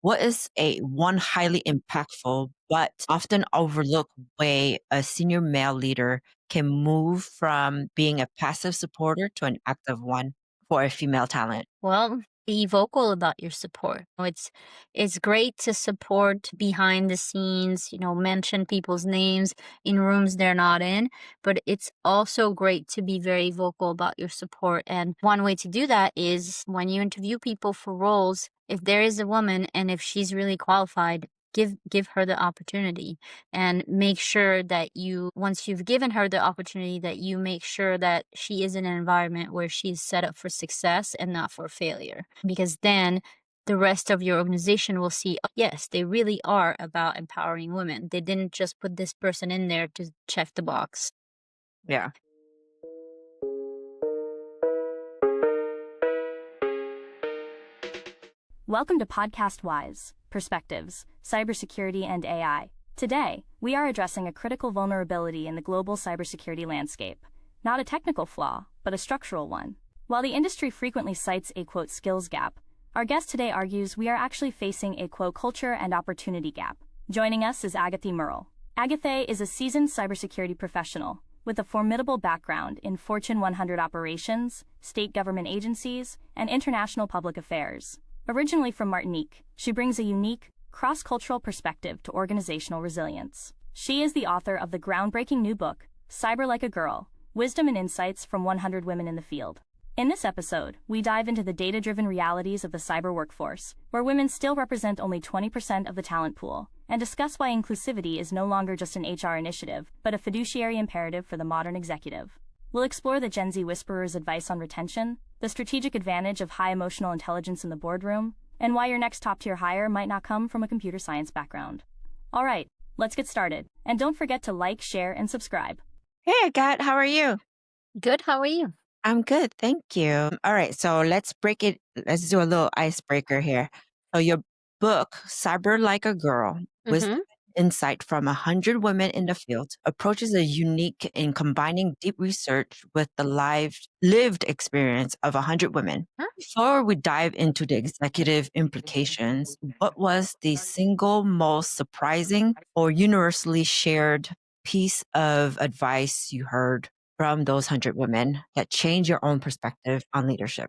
What is a one highly impactful but often overlooked way a senior male leader can move from being a passive supporter to an active one for a female talent? Well, be vocal about your support. It's great to support behind the scenes, mention people's names in rooms they're not in, but it's also great to be very vocal about your support. And one way to do that is when you interview people for roles, if there is a woman and if she's really qualified, give her the opportunity and make sure that you once you've given her the opportunity that you make sure that she is in an environment where she's set up for success and not for failure, because then the rest of your organization will see, oh, yes, they really are about empowering women. They didn't just put this person in there to check the box. Yeah. Welcome to Podcast Wise Perspectives, Cybersecurity and AI. Today, we are addressing a critical vulnerability in the global cybersecurity landscape. Not a technical flaw, but a structural one. While the industry frequently cites a quote skills gap, our guest today argues we are actually facing a quote culture and opportunity gap. Joining us is Agathe Merle. Agathe is a seasoned cybersecurity professional with a formidable background in Fortune 100 operations, state government agencies, and international public affairs. Originally from Martinique, she brings a unique, cross-cultural perspective to organizational resilience. She is the author of the groundbreaking new book, Cyber Like a Girl, Wisdom and Insights from 100 Women in the Field. In this episode, we dive into the data-driven realities of the cyber workforce, where women still represent only 20% of the talent pool, and discuss why inclusivity is no longer just an HR initiative, but a fiduciary imperative for the modern executive. We'll explore the Gen Z whisperer's advice on retention, the strategic advantage of high emotional intelligence in the boardroom, and why your next top-tier hire might not come from a computer science background. All right, let's get started. And don't forget to like, share, and subscribe. Hey, Agathe, how are you? Good, how are you? I'm good, thank you. All right, so let's break it. Let's do a little icebreaker here. So your book, Cyber Like a Girl, Wisdom Mm-hmm. and Insight from 100 Women in the Field, approaches a unique in combining deep research with the lived experience of 100 women. Before we dive into the executive implications, what was the single most surprising or universally shared piece of advice you heard from those 100 women that changed your own perspective on leadership?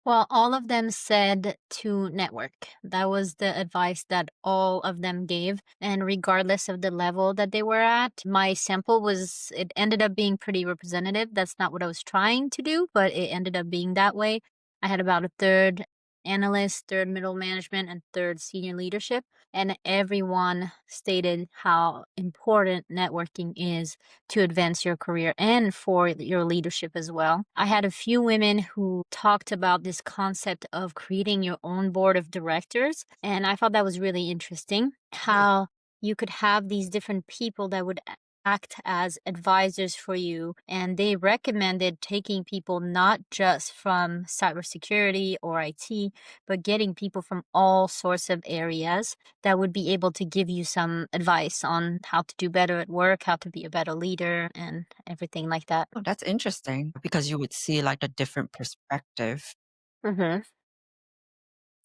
Well, all of them said to network. That was the advice that all of them gave. And regardless of the level that they were at, my sample it ended up being pretty representative. That's not what I was trying to do, but it ended up being that way. I had about a third analyst, third middle management, and third senior leadership. And everyone stated how important networking is to advance your career and for your leadership as well. I had a few women who talked about this concept of creating your own board of directors, and I thought that was really interesting how you could have these different people that would act as advisors for you, and they recommended taking people not just from cybersecurity or IT, but getting people from all sorts of areas that would be able to give you some advice on how to do better at work, how to be a better leader, and everything like that. Oh, that's interesting because you would see like a different perspective Mm-hmm.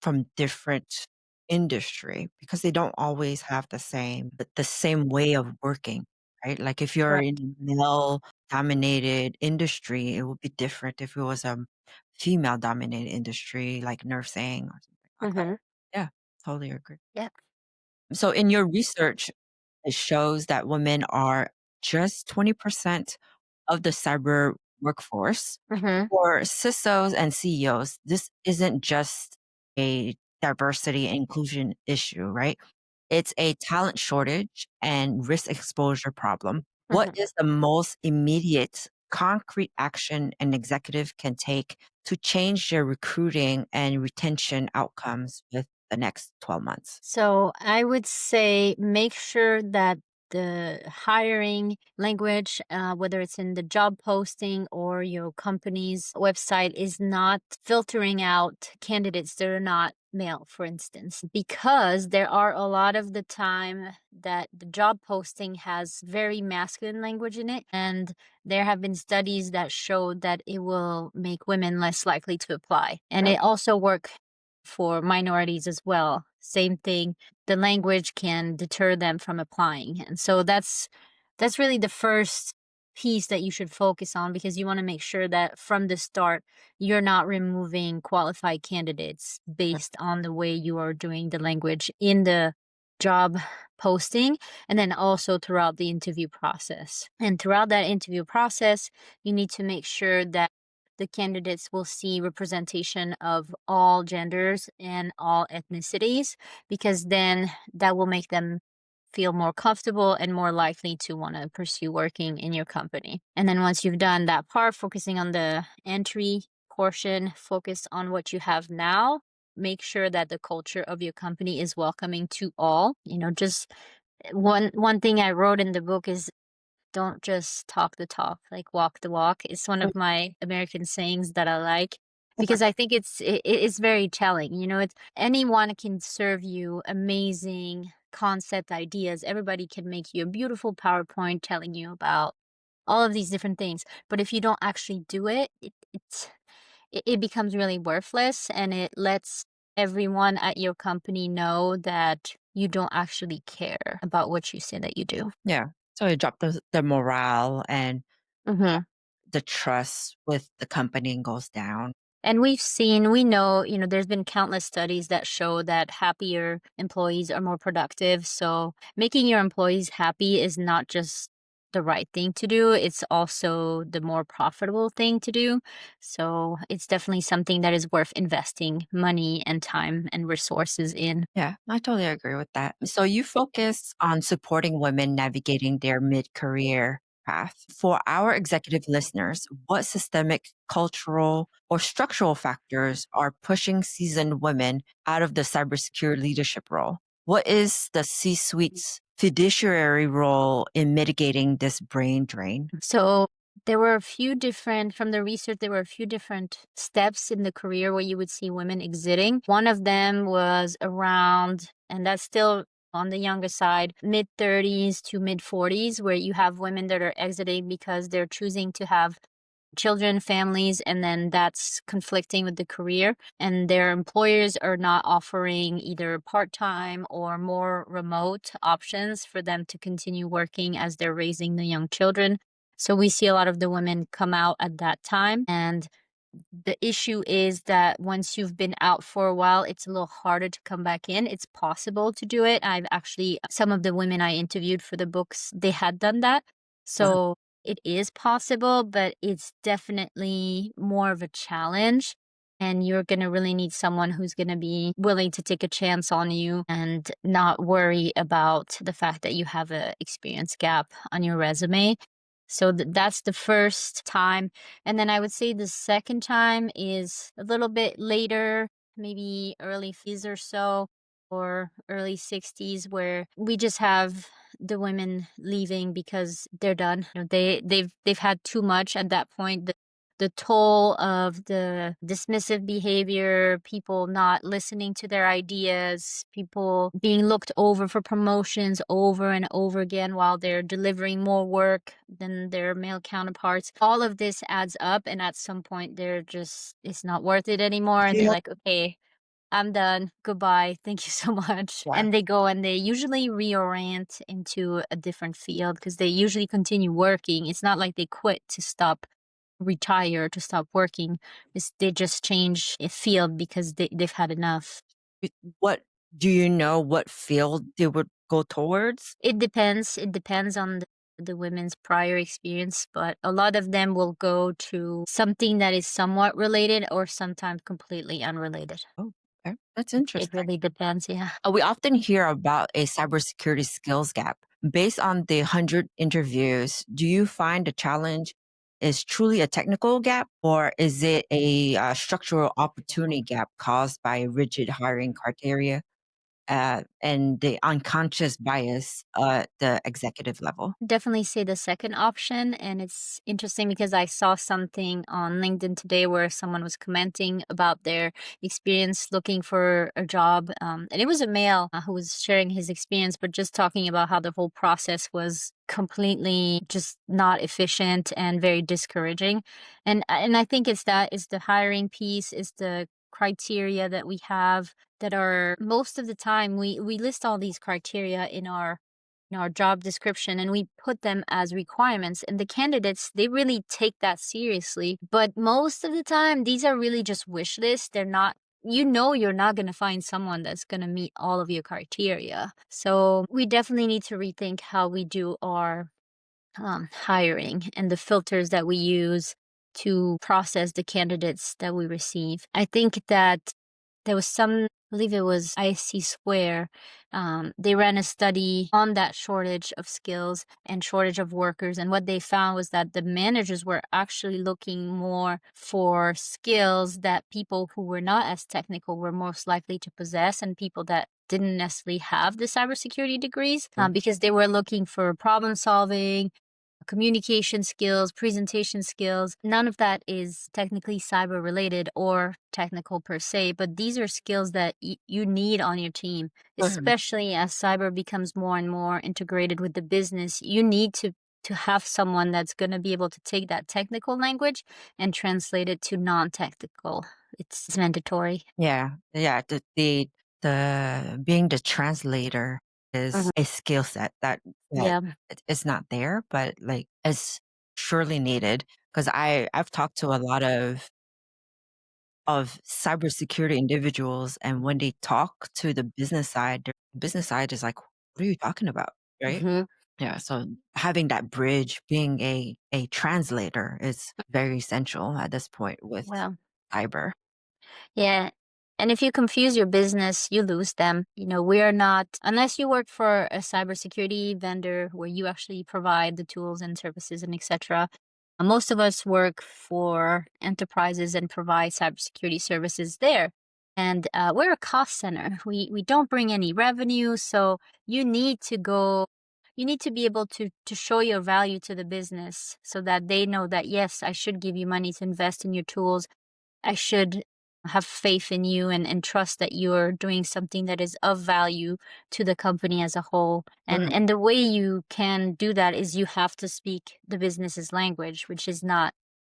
from different industry because they don't always have the same way of working, right? Like if you're in Correct. a male dominated industry, it would be different if it was a female dominated industry like nursing or something like that. Mm-hmm. Yeah, totally agree. Yeah. So in your research, it shows that women are just 20% of the cyber workforce. Mm-hmm. For CISOs and CEOs, this isn't just a diversity and inclusion issue, right? It's a talent shortage and risk exposure problem. What Mm-hmm. is the most immediate concrete action an executive can take to change their recruiting and retention outcomes with the next 12 months? So I would say make sure that the hiring language, whether it's in the job posting or your company's website, is not filtering out candidates that are not male, for instance, because there are a lot of the time that the job posting has very masculine language in it. And there have been studies that show that it will make women less likely to apply. And it also work for minorities as well. Same thing, the language can deter them from applying. And so that's really the first piece that you should focus on, because you want to make sure that from the start you're not removing qualified candidates based on the way you are doing the language in the job posting, and then also throughout the interview process. And throughout that interview process, you need to make sure that the candidates will see representation of all genders and all ethnicities, because then that will make them feel more comfortable and more likely to want to pursue working in your company. And then once you've done that part, focusing on the entry portion, focus on what you have now. Make sure that the culture of your company is welcoming to all. Just one thing I wrote in the book is, don't just talk the talk, like walk the walk. It's one of my American sayings that I like, because I think it's very telling. It's anyone can serve you amazing concept ideas. Everybody can make you a beautiful PowerPoint telling you about all of these different things. But if you don't actually do it, it becomes really worthless, and it lets everyone at your company know that you don't actually care about what you say that you do. Yeah. So it dropped the morale and Mhm. the trust with the company goes down. And we know, there's been countless studies that show that happier employees are more productive. So making your employees happy is not just the right thing to do, it's also the more profitable thing to do. So it's definitely something that is worth investing money and time and resources in. Yeah, I totally agree with that. So you focus on supporting women navigating their mid-career path. For our executive listeners, what systemic, cultural, or structural factors are pushing seasoned women out of the cybersecurity leadership role? What is the C-suite's fiduciary role in mitigating this brain drain? So there were a few different, from the research, there were a few different steps in the career where you would see women exiting. One of them was around, and that's still on the younger side, mid 30s to mid 40s, where you have women that are exiting because they're choosing to have children, families, and then that's conflicting with the career. And their employers are not offering either part time or more remote options for them to continue working as they're raising the young children. So we see a lot of the women come out at that time. And the issue is that once you've been out for a while, it's a little harder to come back in. It's possible to do it. I've actually, some of the women I interviewed for the books, they had done that. Wow. So it is possible, but it's definitely more of a challenge. And you're going to really need someone who's going to be willing to take a chance on you and not worry about the fact that you have a experience gap on your resume. So that's the first time. And then I would say the second time is a little bit later, maybe early 50s or so, or early 60s, where we just have the women leaving because they're done. They've had too much at that point. The toll of the dismissive behavior, people not listening to their ideas, people being looked over for promotions over and over again while they're delivering more work than their male counterparts. All of this adds up, and at some point it's not worth it anymore, and they're Yeah. like, okay, I'm done. Goodbye. Thank you so much. Wow. And they go and they usually reorient into a different field because they usually continue working. It's not like they quit to stop, retire, to stop working. They just change a field because they've had enough. What do you know what field they would go towards? It depends. It depends on the women's prior experience, but a lot of them will go to something that is somewhat related or sometimes completely unrelated. Oh, okay. That's It interesting. really depends. Yeah. We often hear about a cybersecurity skills gap. Based on the 100 interviews, do you find the challenge is truly a technical gap, or is it a structural opportunity gap caused by rigid hiring criteria and the unconscious bias at the executive level? Definitely say the second option. And it's interesting because I saw something on LinkedIn today where someone was commenting about their experience looking for a job. And it was a male who was sharing his experience, but just talking about how the whole process was completely just not efficient and very discouraging. And I think it's the hiring piece, is the criteria that we have that are most of the time we list all these criteria in our job description and we put them as requirements, and the candidates, they really take that seriously, but most of the time these are really just wish lists. They're not, you know, you're not going to find someone that's going to meet all of your criteria. So we definitely need to rethink how we do our hiring and the filters that we use to process the candidates that we receive. I think that there was some, I believe it was ISC Square. They ran a study on that shortage of skills and shortage of workers. And what they found was that the managers were actually looking more for skills that people who were not as technical were most likely to possess, and people that didn't necessarily have the cybersecurity degrees, because they were looking for problem solving, communication skills, presentation skills. None of that is technically cyber related or technical per se, but these are skills that you need on your team, Mhm. especially as cyber becomes more and more integrated with the business. You need to have someone that's going to be able to take that technical language and translate it to non-technical. It's mandatory. Yeah, yeah. The being the translator is Mhm. a skill set that Yeah. it's not there, but like is surely needed. Because I've talked to a lot of cybersecurity individuals, and when they talk to the business side is like, "What are you talking about?" Right? Hmm. Yeah, so having that bridge, being a translator is very essential at this point with Well, cyber. yeah. And if you confuse your business, you lose them. You know, we are not, unless you work for a cybersecurity vendor where you actually provide the tools and services and etc. Most of us work for enterprises and provide cybersecurity services there. And we're a cost center. We don't bring any revenue, so you need to go. You need to be able to show your value to the business so that they know that yes, I should give you money to invest in your tools. I should have faith in you and trust that you're doing something that is of value to the company as a whole. Mhm. And the way you can do that is you have to speak the business's language, which is not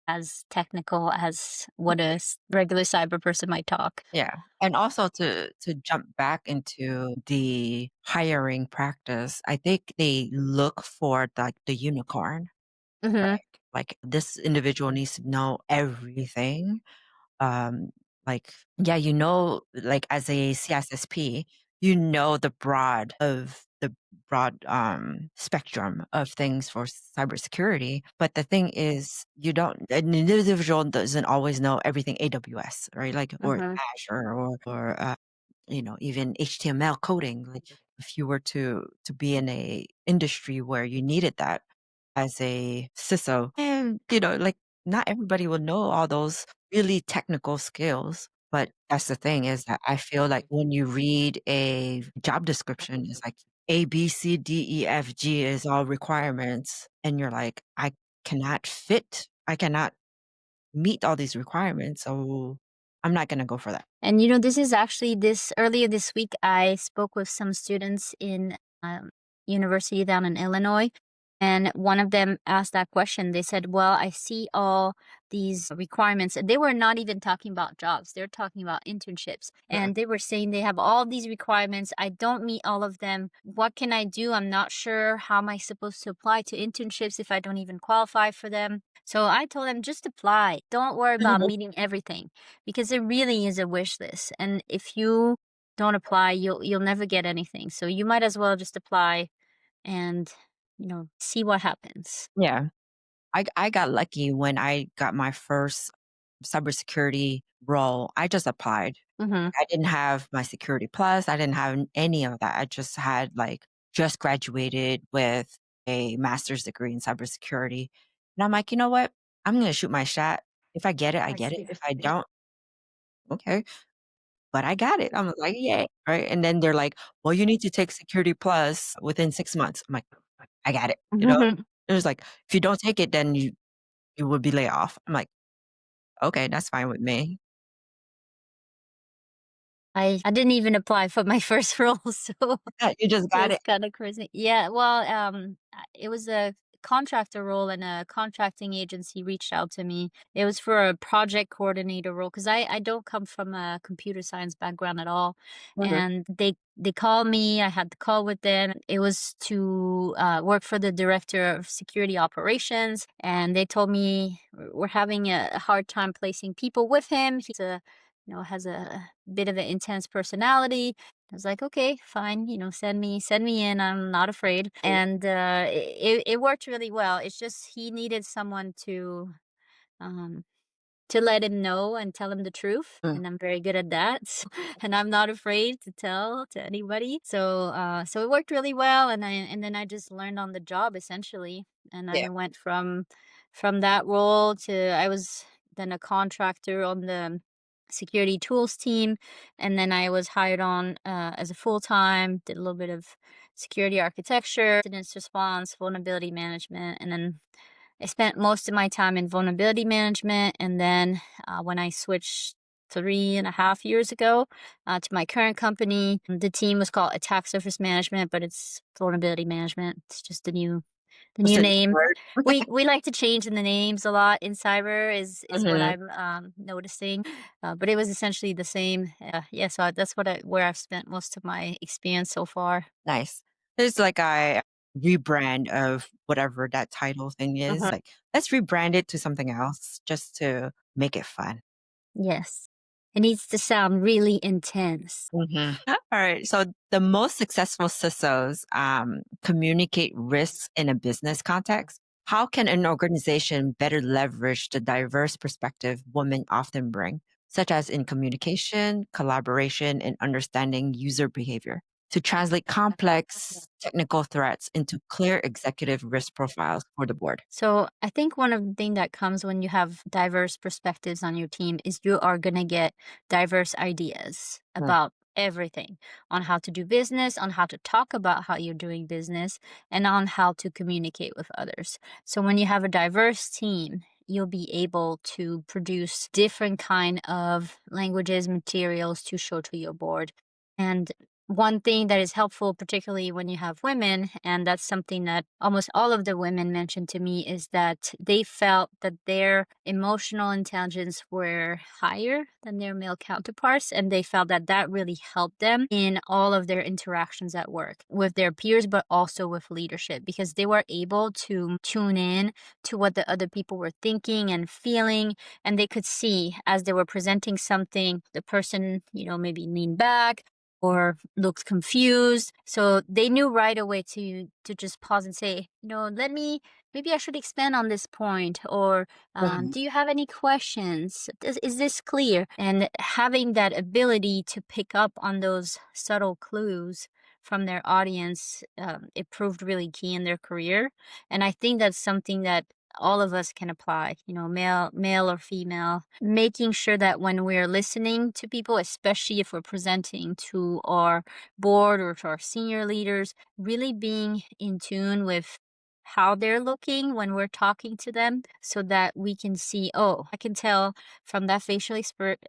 as technical as what a regular cyber person might talk. Yeah, and also to jump back into the hiring practice, I think they look for, like, the unicorn, Hmm. right? Like, this individual needs to know everything. Um, like, yeah, like, as a CISSP, the broad, spectrum of things for cybersecurity, but the thing is, you don't an individual doesn't always know everything AWS, right? Like, or Hmm. Azure or even HTML coding. Like, if you were to be in a industry where you needed that as a CISO, and like not everybody will know all those really technical skills. But that's the thing is that I feel like when you read a job description, it's like A, B, C, D, E, F, G is all requirements, and you're like, I cannot meet all these requirements, so I'm not gonna go for that. And you know, this is actually this earlier this week, I spoke with some students in university down in Illinois, and one of them asked that question. They said, "Well, I see all these requirements." And they were not even talking about jobs; they're talking about internships, Mhm. and they were saying they have all these requirements. I don't meet all of them. What can I do? I'm not sure. How am I supposed to apply to internships if I don't even qualify for them? So I told them just apply. Don't worry about Mhm. meeting everything because it really is a wish list. And if you don't apply, you'll never get anything. So you might as well just apply and see what happens. Yeah. I got lucky when I got my first cybersecurity role. I just applied. Mhm. I didn't have my security plus, I didn't have any of that. I just had, like, just graduated with a master's degree in cybersecurity, and I'm like, "You know what? I'm gonna shoot my shot. If I get it, I get it. If I don't, okay." But I got it. I'm like, "Yay." Right? And then they're like, "Well, you need to take security plus within 6 months." I'm like, "I got it." Mhm. It was like, "If you don't take it, then you will be laid off." I'm like, "Okay, that's fine with me." I didn't even apply for my first role, so Yeah, you just it got was it. kind of crazy. Yeah, well, it was a contractor role, and a contracting agency reached out to me. It was for a project coordinator role because I don't come from a computer science background at all. Mhm. And they called me. I had the call with them. It was to work for the director of security operations, and they told me we're having a hard time placing people with him. He's a has a bit of an intense personality. I was like, okay, fine, send me in. I'm not afraid. And it worked really well. It's just he needed someone um, to let him know and tell him the truth, Mm. and I'm very good at that. And I'm not afraid to tell to anybody. So it worked really well, and then I just learned on the job essentially, and Yeah. I went from that role to I was then a contractor on the security tools team, and then I was hired on as a full time, did a little bit of security architecture, incident response, vulnerability management, and then I spent most of my time in vulnerability management. And then when I switched 3.5 years ago to my current company, the team was called Attack Surface Management, but it's vulnerability management. It's just the What's new the name. word? We like to change in the names a lot in cyber is what Mhm. I'm noticing, but it was essentially the same. Yeah, so that's where I've spent most of my experience so far. Nice. It's like a rebrand of whatever that title thing is. Mhm. Like, let's rebrand it to something else just to make it fun. Yes, it needs to sound really intense. Mhm. All right. So the most successful CISOs communicate risks in a business context. How can an organization better leverage the diverse perspective women often bring, such as in communication, collaboration, and understanding user behavior, to translate complex technical threats into clear executive risk profiles for the board? So I think one of the things that comes when you have diverse perspectives on your team is you are going to get diverse ideas Mm. about everything, on how to do business, on how to talk about how you're doing business, and on how to communicate with others. So when you have a diverse team, you'll be able to produce different kind of languages, materials to show to your board. And one thing that is helpful, particularly when you have women, and that's something that almost all of the women mentioned to me, is that they felt that their emotional intelligence were higher than their male counterparts. And they felt that that really helped them in all of their interactions at work with their peers, but also with leadership, because they were able to tune in to what the other people were thinking and feeling. And they could see as they were presenting something, the person, maybe leaned back or looked confused. So they knew right away to just pause and say, maybe I should expand on this point, or Mhm. do you have any questions? Is this clear? And having that ability to pick up on those subtle clues from their audience, it proved really key in their career. And I think that's something that all of us can apply, male or female, making sure that when we're listening to people, especially if we're presenting to our board or to our senior leaders, really being in tune with how they're looking when we're talking to them, so that we can see, oh, I can tell from that facial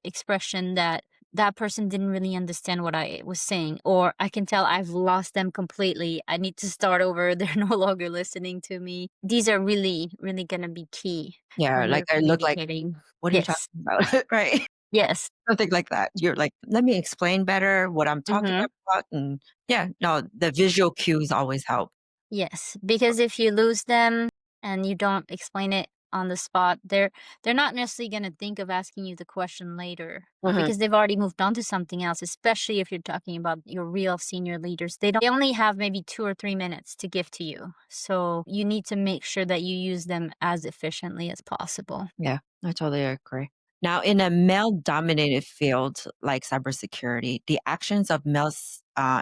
expression that that person didn't really understand what I was saying, or I can tell I've lost them completely. I need to start over. They're no longer listening to me. These are really, really going to be key Yeah. when Like you're I look like, communicating. what are you talking Yes. about? Right. Yes. Something like that. You're like, let me explain better what I'm talking Mhm. about. And yeah, no, the visual cues always help. Yes, because if you lose them and you don't explain it on the spot, they're not necessarily going to think of asking you the question later, Mhm. because they've already moved on to something else, especially if you're talking about your real senior leaders. They only have maybe 2 or 3 minutes to give to you. So you need to make sure that you use them as efficiently as possible. Yeah, I totally agree. Now, in a male dominated field like cybersecurity, the actions of male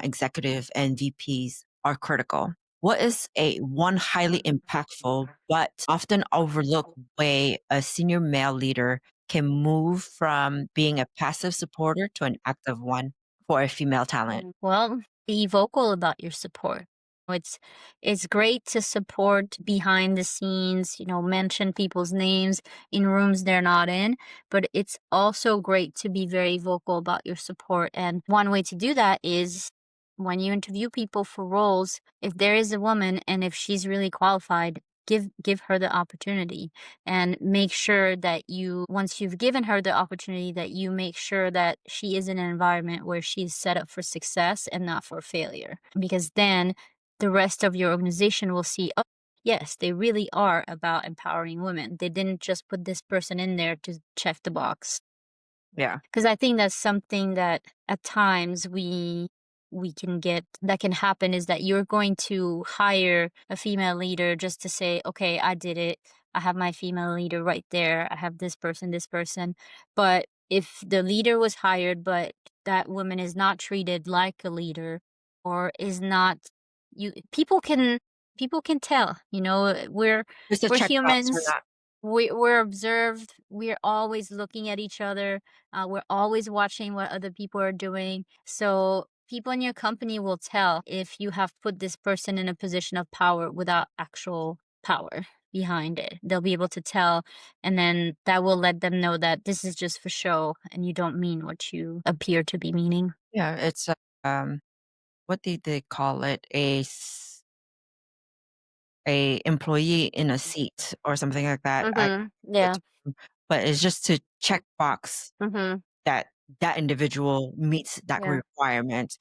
executive and VPs are critical. What is a one highly impactful but often overlooked way a senior male leader can move from being a passive supporter to an active one for a female talent? Well, be vocal about your support. It's it's great to support behind the scenes, mention people's names in rooms they're not in, but it's also great to be very vocal about your support. And one way to do that is when you interview people for roles, if there is a woman and if she's really qualified, give her the opportunity, and make sure that once you've given her the opportunity, that you make sure that she is in an environment where she's set up for success and not for failure. Because then the rest of your organization will see, oh, yes, they really are about empowering women. They didn't just put this person in there to check the box. Yeah. Because I think that's something that at times we can get that can happen, is that you're going to hire a female leader just to say, okay, I did it. I have my female leader right there. I have this person. But if the leader was hired, but that woman is not treated like a leader, or is not, you people can tell, Just a we're checkbox or humans. not. We're observed. We're always looking at each other. We're always watching what other people are doing. So people in your company will tell if you have put this person in a position of power without actual power behind it. They'll be able to tell, and then that will let them know that this is just for show and you don't mean what you appear to be meaning. Yeah, it's um, what did they call it? A employee in a seat or something like that. I Mhm. the Yeah. term, but it's just to check box Mhm. that that individual meets that Yeah. requirement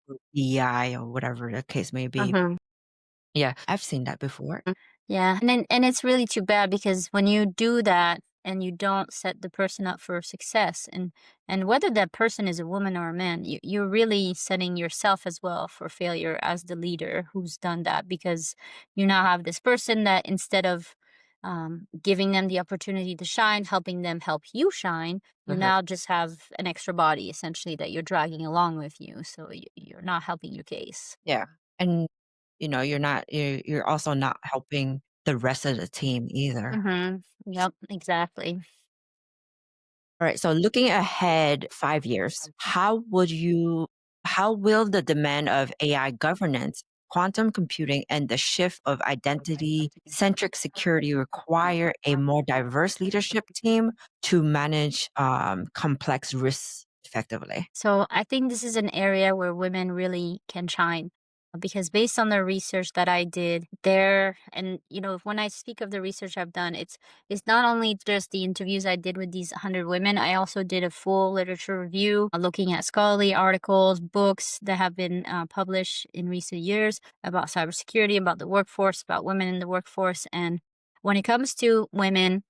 for DEI or whatever the case may be. Mhm. Yeah, I've seen that before. Yeah, and it's really too bad, because when you do that and you don't set the person up for success, and whether that person is a woman or a man, you're really setting yourself as well for failure as the leader who's done that, because you now have this person that, instead of giving them the opportunity to shine, helping them help you shine, you Mhm. now just have an extra body essentially that you're dragging along with you. So you're not helping your case. Yeah, and, you're also not helping the rest of the team either. Mm-hmm. Yep, exactly. Alright, so looking ahead 5 years, how will the demand of AI governance, quantum computing, and the shift of identity-centric security require a more diverse leadership team to manage, complex risks effectively? So I think this is an area where women really can shine, because based on the research that I did there, and when I speak of the research I've done, it's not only just the interviews I did with these 100 women. I also did a full literature review, looking at scholarly articles, books that have been published in recent years about cybersecurity, about the workforce, about women in the workforce. And when it comes to women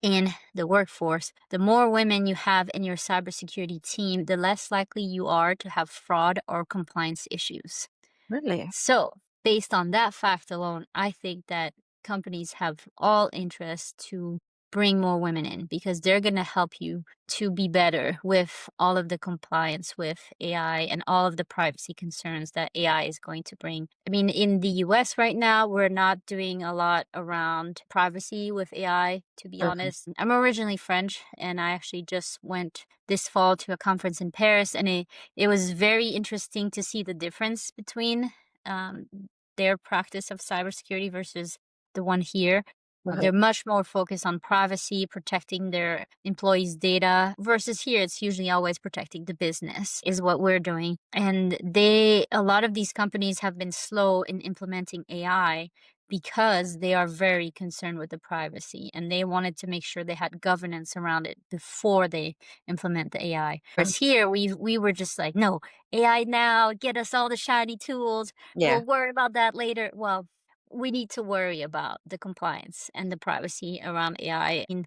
in the workforce, the more women you have in your cybersecurity team, the less likely you are to have fraud or compliance issues. Really? So, based on that fact alone, I think that companies have all interest to bring more women in, because they're going to help you to be better with all of the compliance with AI and all of the privacy concerns that AI is going to bring. I mean, in the US right now, we're not doing a lot around privacy with AI, to be Mhm. honest. I'm originally French, and I actually just went this fall to a conference in Paris, and it was very interesting to see the difference between um, their practice of cybersecurity versus the one here. Uh-huh. They're much more focused on privacy, protecting their employees' data, versus here, it's usually always protecting the business, is what we're doing. And a lot of these companies have been slow in implementing AI because they are very concerned with the privacy, and they wanted to make sure they had governance around it before they implement the AI. Uh, Whereas here, we were just like, no, AI now, get us all the shiny tools. yeah. We'll worry about that later. Well, we need to worry about the compliance and the privacy around AI. I mean,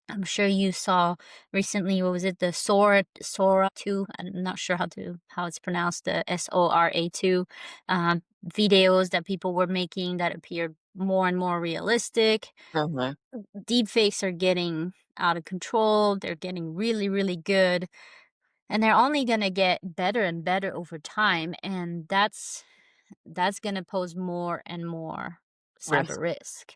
I'm sure you saw recently, what was it, the Sora 2? I'm not sure how it's pronounced, the SORA 2 videos that people were making that appeared more and more realistic. Uh-huh. Deepfakes are getting out of control. They're getting really, really good, and they're only going to get better and better over time, and that's going to pose more and more cyber Risk. risk.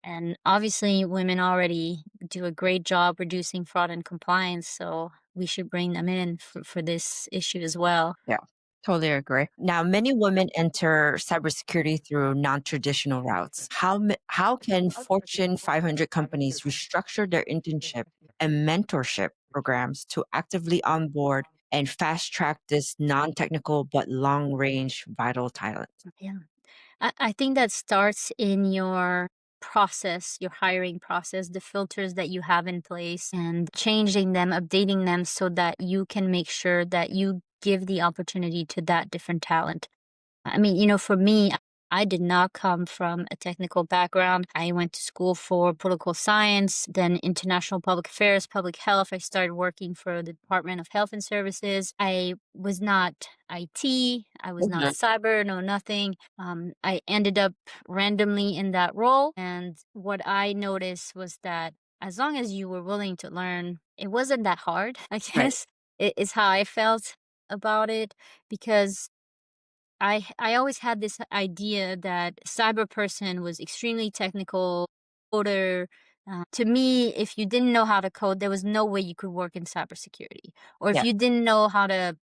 And obviously, women already do a great job reducing fraud and compliance, so we should bring them in for this issue as well. Yeah, totally agree. Now, many women enter cybersecurity through non-traditional routes. How can Fortune 500 companies restructure their internship and mentorship programs to actively onboard and fast track this non-technical but long-range vital talent? Yeah. I think that starts in your process, your hiring process, the filters that you have in place, and changing them, updating them so that you can make sure that you give the opportunity to that different talent. I mean, for me, I did not come from a technical background. I went to school for political science, then international public affairs, public health. I started working for the Department of Health and Services. I was not IT, I was not Mhm. cyber, no, nothing. I ended up randomly in that role. And what I noticed was that as long as you were willing to learn, it wasn't that hard, I Right. guess, it is how I felt about it because I always had this idea that cyber person was extremely technical, coder. To me, if you didn't know how to code, there was no way you could work in cybersecurity. Or if Yeah. you didn't know how to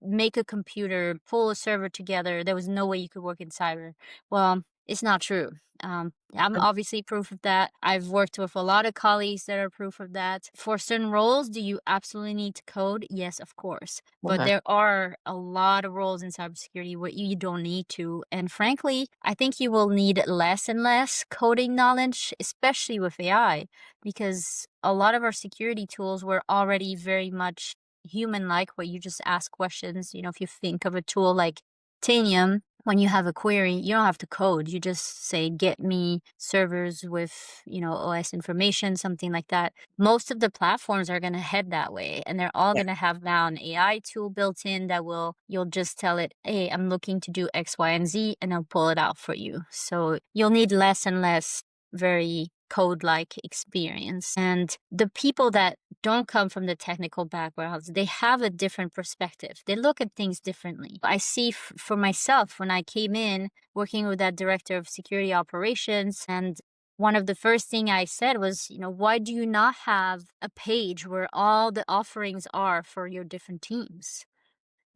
make a computer, pull a server together, there was no way you could work in cyber. Well, it's not true. I'm Mm. obviously proof of that. I've worked with a lot of colleagues that are proof of that. For certain roles, do you absolutely need to code? Yes, of course. But Mhm. there are a lot of roles in cybersecurity where you don't need to. And frankly, I think you will need less and less coding knowledge, especially with AI, because a lot of our security tools were already very much human like, where you just ask questions. If you think of a tool like Tanium, when you have a query, you don't have to code. You just say, get me servers with, OS information, something like that. Most of the platforms are going to head that way, and they're all Yeah. going to have now an AI tool built in that you'll just tell it, hey, I'm looking to do X, Y, and Z, and it'll pull it out for you. So you'll need less and less very code like experience. And the people that don't come from the technical backgrounds, they have a different perspective. They look at things differently. I see for myself when I came in working with that director of security operations, and one of the first thing I said was, why do you not have a page where all the offerings are for your different teams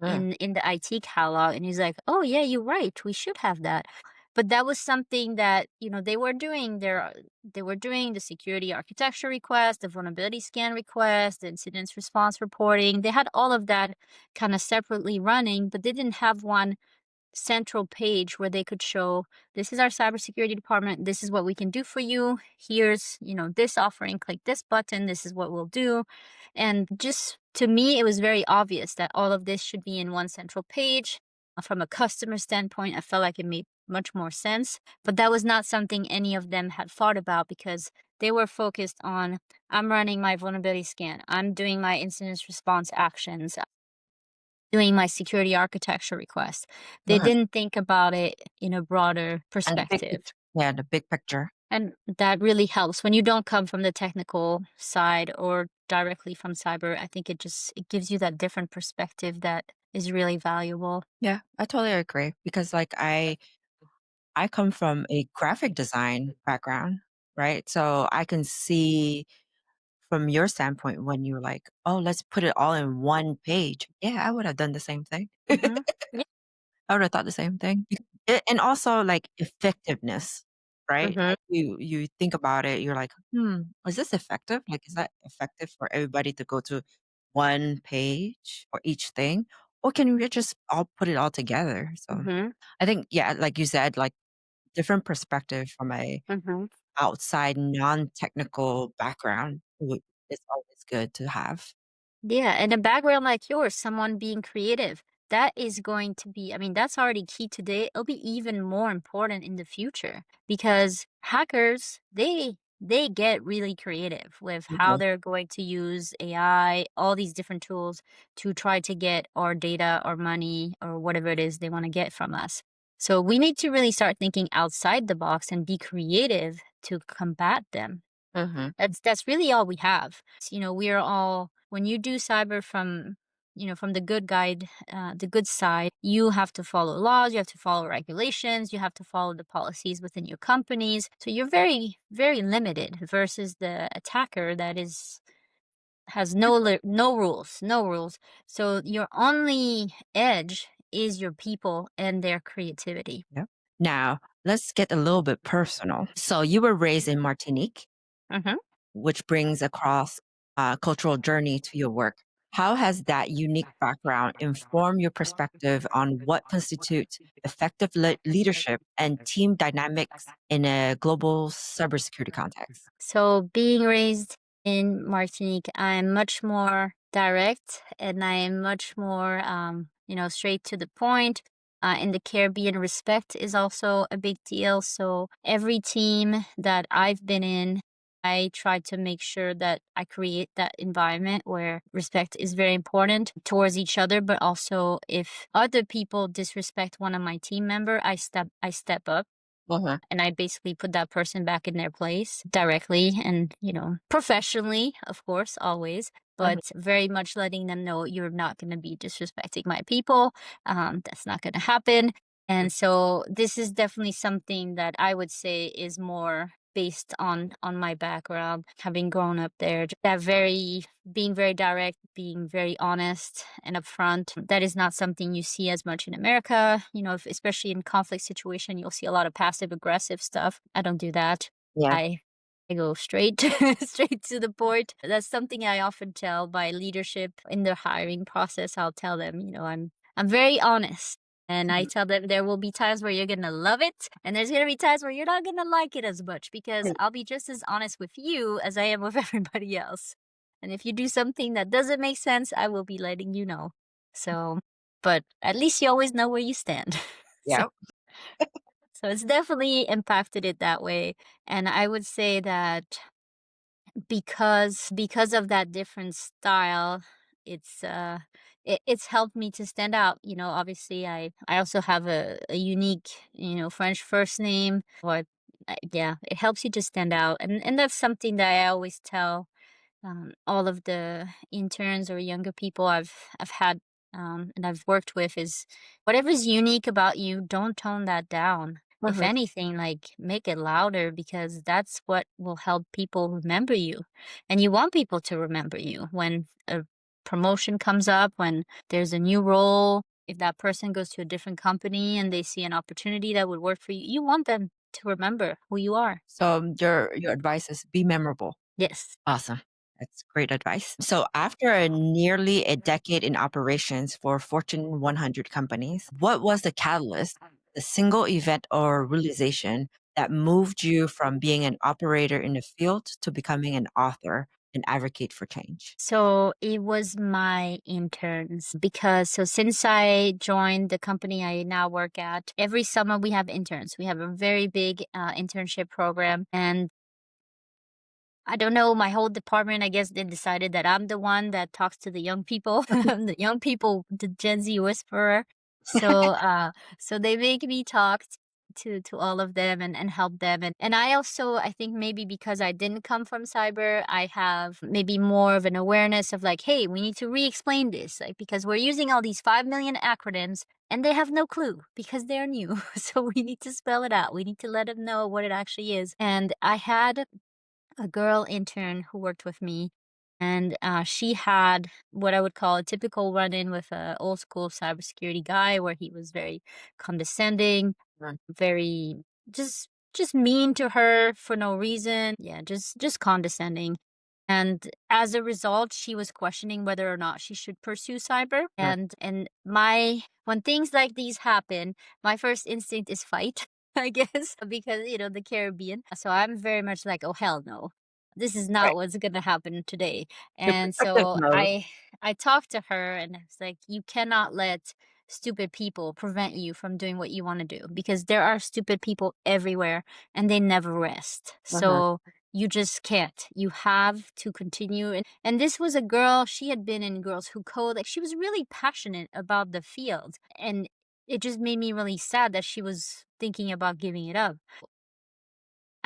Mm. in the IT catalog? And he's like, "Oh yeah, you're right. We should have that." But that was something that, they were doing they were doing the security architecture request, the vulnerability scan request, the incidents response reporting. They had all of that kind of separately running, but they didn't have one central page where they could show, this is our cybersecurity department, this is what we can do for you, here's this offering, click this button, this is what we'll do. And just to me, it was very obvious that all of this should be in one central page. From a customer standpoint, I felt like it made much more sense, but that was not something any of them had thought about because they were focused on, I'm running my vulnerability scan, I'm doing my incident response actions, doing my security architecture request. They Mhm. didn't think about it in a broader And the big perspective. picture. Yeah, the big picture. And that really helps when you don't come from the technical side or directly from cyber. I think it gives you that different perspective that is really valuable. Yeah, I totally agree because like I come from a graphic design background, right? So I can see from your standpoint when you're like, "Oh, let's put it all in one page." Yeah, I would have done the same thing. Mhm. Yeah. I would have thought the same thing. And also like effectiveness, right? Mhm. Like you think about it, you're like, is this effective? Like, is that effective for everybody to go to one page for each thing? Or can we just all put it all together? So Mhm. I think, yeah, like you said, like different perspective from a Mhm. outside non-technical background is always good to have. Yeah, and a background like yours, someone being creative, that is going to be, I mean, that's already key today. It'll be even more important in the future because hackers, they get really creative with how Mhm. they're going to use AI, all these different tools to try to get our data or money or whatever it is they want to get from us. So we need to really start thinking outside the box and be creative to combat them. Mhm. That's really all we have. We are all, when you do cyber from, from the the good side, you have to follow laws, you have to follow regulations, you have to follow the policies within your companies. So you're very, very limited versus the attacker that is has no rules. So your only edge is your people and their creativity. Yeah. Now, let's get a little bit personal. So you were raised in Martinique, Hmm. which brings across cultural journey to your work. How has that unique background informed your perspective on what constitutes effective leadership and team dynamics in a global cybersecurity context? So, being raised in Martinique, I'm much more direct and I am much more, straight to the point. In the Caribbean, respect is also a big deal. So, every team that I've been in, I try to make sure that I create that environment where respect is very important towards each other, but also if other people disrespect one of my team member, I step up Uh-huh. and I basically put that person back in their place directly and, professionally, of course, always, Uh-huh. but very much letting them know you're not going to be disrespecting my people. That's not going to happen. And so this is definitely something that I would say is more based on my background, having grown up there. That very being very direct, being very honest and upfront. That is not something you see as much in America. Especially in conflict situation, you'll see a lot of passive aggressive stuff. I don't do that. Yeah. I I go straight straight to the point. That's something I often tell my leadership in the hiring process. I'll tell them, I'm very honest. And I Mhm. tell them there will be times where you're gonna love it, and there's gonna be times where you're not gonna like it as much because Right. I'll be just as honest with you as I am with everybody else. And if you do something that doesn't make sense, I will be letting you know. So, but at least you always know where you stand. so, Yeah. so it's definitely impacted it that way. And I would say that because of that different style, it's helped me to stand out. Obviously I also have a unique, French first name. Yeah, it helps you to stand out. And that's something that I always tell all of the interns or younger people I've had and I've worked with is whatever's unique about you, don't tone that down. If Uh-huh. anything, like make it louder because that's what will help people remember you. And you want people to remember you when a promotion comes up, when there's a new role, if that person goes to a different company and they see an opportunity that would work for you, you want them to remember who you are. So your advice is be memorable. Yes. Awesome. That's great advice. So, after nearly a decade in operations for Fortune 100 companies, what was the catalyst, the single event or realization that moved you from being an operator in the field to becoming an author and advocate for change? So it was my interns because so since I joined the company I now work at, every summer we have interns. We have a very big internship program. And I don't know, my whole department, I guess they decided that I'm the one that talks to the young people. I'm the young people, the Gen Z whisperer. So so they make me talk to all of them and help them. And I also I think maybe because I didn't come from cyber, I have maybe more of an awareness of like, hey, we need to re-explain this. Like because we're using all these 5 million acronyms and they have no clue because they're new. So we need to spell it out. We need to let them know what it actually is. And I had a girl intern who worked with me, and she had what I would call a typical run-in with a old school cybersecurity guy, where he was very condescending, Right. very just mean to her for no reason. Yeah, just condescending. And as a result, she was questioning whether or not she should pursue cyber. Right. And my when things like these happen, my first instinct is fight, I guess, because the Caribbean. So I'm very much like, oh hell no. This is not Right. what's gonna happen today. Your And protective so mode. I talked to her and I was like, you cannot let stupid people prevent you from doing what you want to do because there are stupid people everywhere and they never rest. Uh-huh. So you just can't. You have to continue. And this was a girl, she had been in Girls Who Code. Like she was really passionate about the field. And it just made me really sad that she was thinking about giving it up.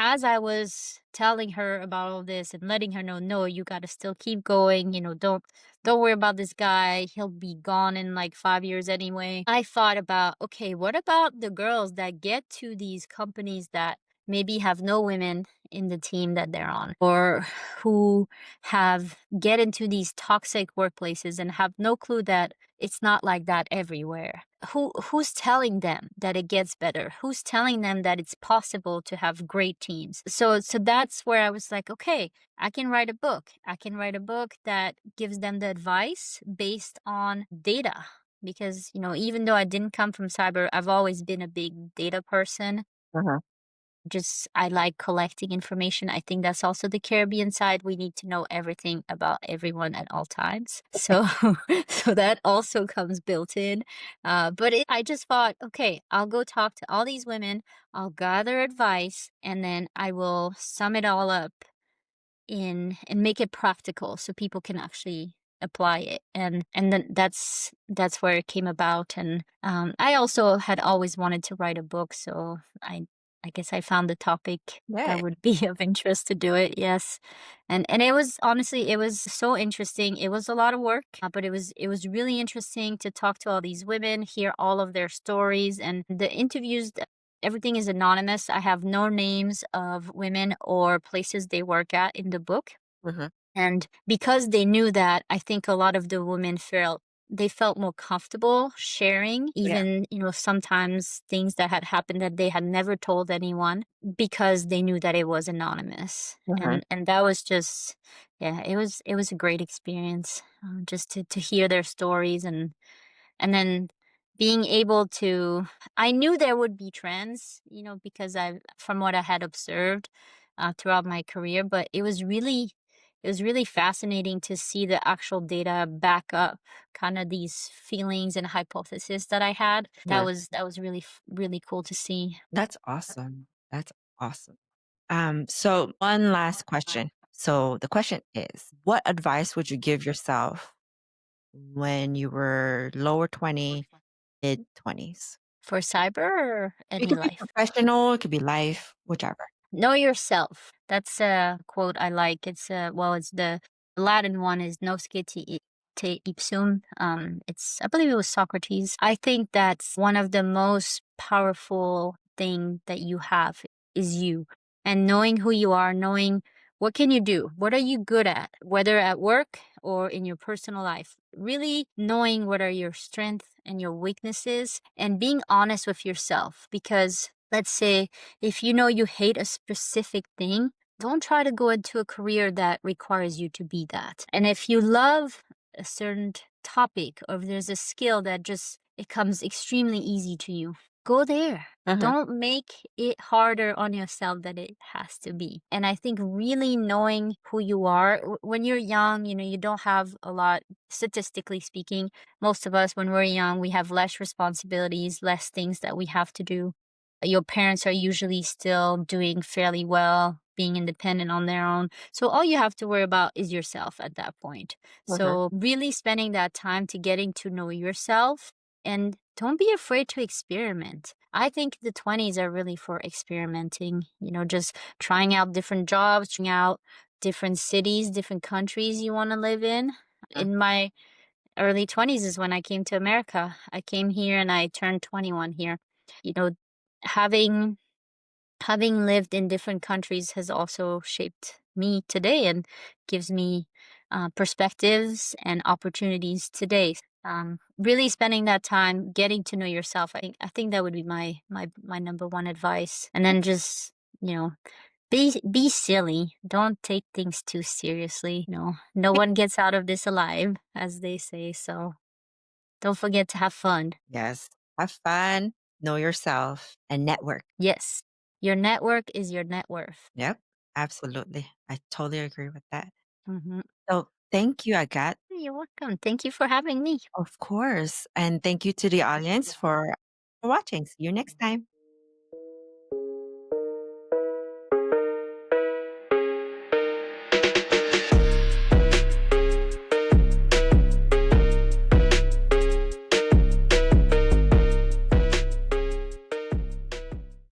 As I was telling her about all this and letting her know, no, you gotta still keep going, don't worry about this guy. He'll be gone in like 5 years anyway. I thought about, okay, what about the girls that get to these companies that maybe have no women in the team that they're on, or who have get into these toxic workplaces and have no clue that it's not like that everywhere. Who's telling them that it gets better? Who's telling them that it's possible to have great teams? So that's where I was like, okay, I can write a book. I can write a book that gives them the advice based on data. Because, even though I didn't come from cyber, I've always been a big data person. Uh-huh. Just I like collecting information. I think that's also the Caribbean side. We need to know everything about everyone at all times. So so that also comes built in. I just thought, okay, I'll go talk to all these women, I'll gather advice, and then I will sum it all up in and make it practical so people can actually apply it. And then that's where it came about. And I also had always wanted to write a book, so I guess I found the topic that Right. would be of interest to do it. Yes. And it was honestly, it was so interesting. It was a lot of work, but it was really interesting to talk to all these women, hear all of their stories, and the interviews. Everything is anonymous. I have no names of women or places they work at in the book. Mhm. And because they knew that, I think a lot of the women felt more comfortable sharing, Yeah. even, sometimes things that had happened that they had never told anyone because they knew that it was anonymous. Mhm. And that was just, yeah, it was a great experience, just to hear their stories. And then being able to I knew there would be trends, because from what I had observed, throughout my career, but it was really fascinating to see the actual data back up kind of these feelings and hypotheses that I had. That Mhm. was really cool to see. That's awesome. That's awesome. So one last question. So the question is, what advice would you give yourself when you were lower 20, mid 20s? For cyber or It any could be life? professional, it could be life, whichever. Know yourself. That's a quote I like. It's the Latin one is "Nosce te ipsum." I believe it was Socrates. I think that's one of the most powerful thing that you have is you, and knowing who you are, knowing what can you do, what are you good at, whether at work or in your personal life. Really knowing what are your strengths and your weaknesses, and being honest with yourself. Because let's say if you know you hate a specific thing, don't try to go into a career that requires you to be that. And if you love a certain topic, or if there's a skill that just it comes extremely easy to you, go there. Mhm. Don't make it harder on yourself than it has to be. And I think really knowing who you are when you're young, you don't have a lot, statistically speaking. Most of us, when we're young, we have less responsibilities, less things that we have to do. Your parents are usually still doing fairly well, being independent on their own. So all you have to worry about is yourself at that point. Mhm. So really spending that time to getting to know yourself, and don't be afraid to experiment. I think the 20s are really for experimenting, just trying out different jobs, trying out different cities, different countries you want to live in. Mhm. In my early 20s is when I came to America. I came here and I turned 21 here. You know, having having lived in different countries has also shaped me today and gives me perspectives and opportunities today. Really spending that time getting to know yourself. I think that would be my number one advice. And then just you know be silly. Don't take things too seriously. No one gets out of this alive, as they say. So don't forget to have fun. Yes. Have fun, know yourself, and network. Yes, your network is your net worth. Yep. Absolutely. I totally agree with that. Mhm. So thank you, Agathe. You're welcome. Thank you for having me. Of course. And thank you to the audience for watching. See you next time.